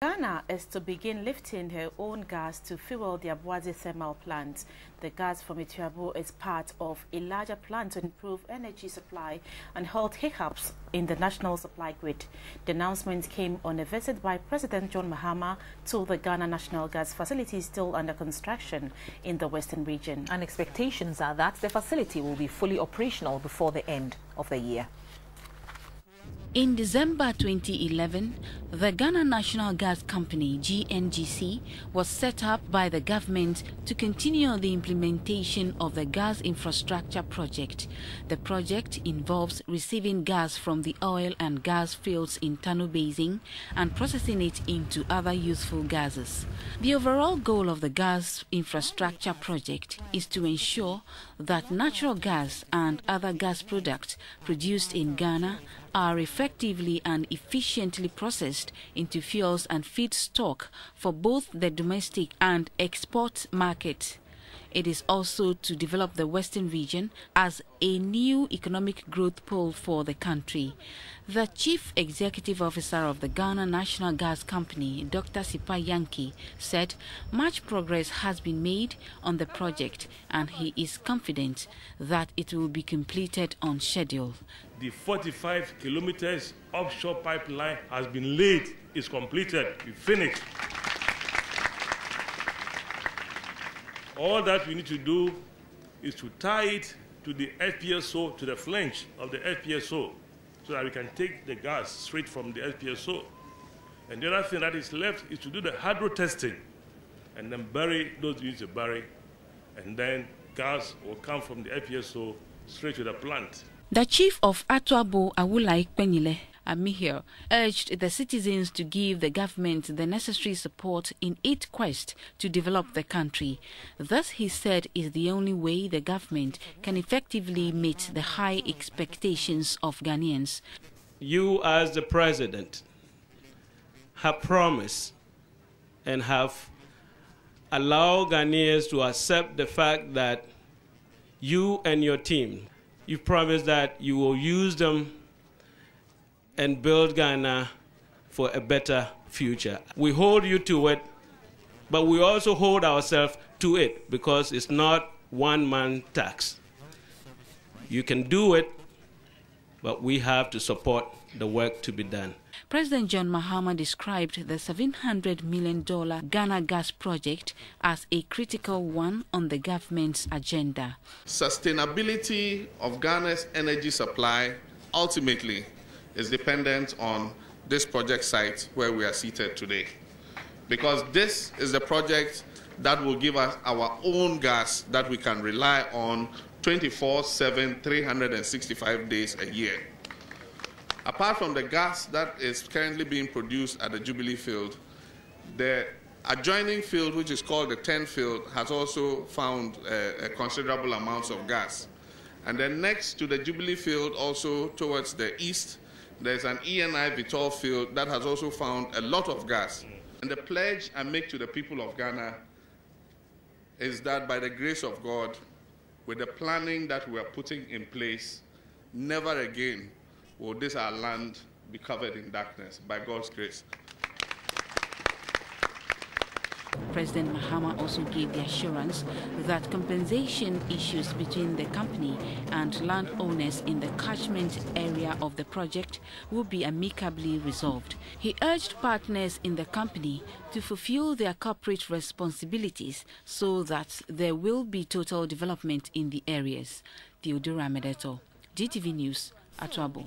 Ghana is to begin lifting her own gas to fuel the Aboadze Thermal Plant. The gas from Atuabo is part of a larger plan to improve energy supply and halt hiccups in the national supply grid. The announcement came on a visit by President John Mahama to the Ghana National Gas Facility still under construction in the Western region. And expectations are that the facility will be fully operational before the end of the year. In December 2011, the Ghana National Gas Company, GNGC, was set up by the government to continue the implementation of the gas infrastructure project. The project involves receiving gas from the oil and gas fields in Tano Basin and processing it into other useful gases. The overall goal of the gas infrastructure project is to ensure that natural gas and other gas products produced in Ghana are effectively and efficiently processed into fuels and feedstock for both the domestic and export market. It is also to develop the Western region as a new economic growth pole for the country. The Chief Executive Officer of the Ghana National Gas Company, Dr. Sipa Yankee, said much progress has been made on the project and he is confident that it will be completed on schedule. The 45 kilometers offshore pipeline has been laid, is completed, we finished. All that we need to do is to tie it to the FPSO, to the flange of the FPSO, so that we can take the gas straight from the FPSO. And the other thing that is left is to do the hydro testing and then bury those you need to bury, and then gas will come from the FPSO straight to the plant. The chief of Atuabo, Amihir, urged the citizens to give the government the necessary support in its quest to develop the country. Thus, he said, is the only way the government can effectively meet the high expectations of Ghanaians. You, as the president, have promised and have allowed Ghanaians to accept the fact that you and your team, you promised that you will use them and build Ghana for a better future. We hold you to it, but we also hold ourselves to it because it's not one-man tax. You can do it, but we have to support the work to be done. President John Mahama described the $700 million Ghana gas project as a critical one on the government's agenda. Sustainability of Ghana's energy supply ultimately is dependent on this project site where we are seated today, because this is the project that will give us our own gas that we can rely on 24/7, 365 days a year. Apart from the gas that is currently being produced at the Jubilee field, the adjoining field, which is called the 10 field, has also found a considerable amounts of gas. And then next to the Jubilee field, also towards the east, there's an ENI Vitol field that has also found a lot of gas. And the pledge I make to the people of Ghana is that by the grace of God, with the planning that we are putting in place, never again will this our land be covered in darkness, by God's grace. President Mahama also gave the assurance that compensation issues between the company and landowners in the catchment area of the project will be amicably resolved. He urged partners in the company to fulfill their corporate responsibilities so that there will be total development in the areas. Theodora Medeto, GTV News, Atuabo.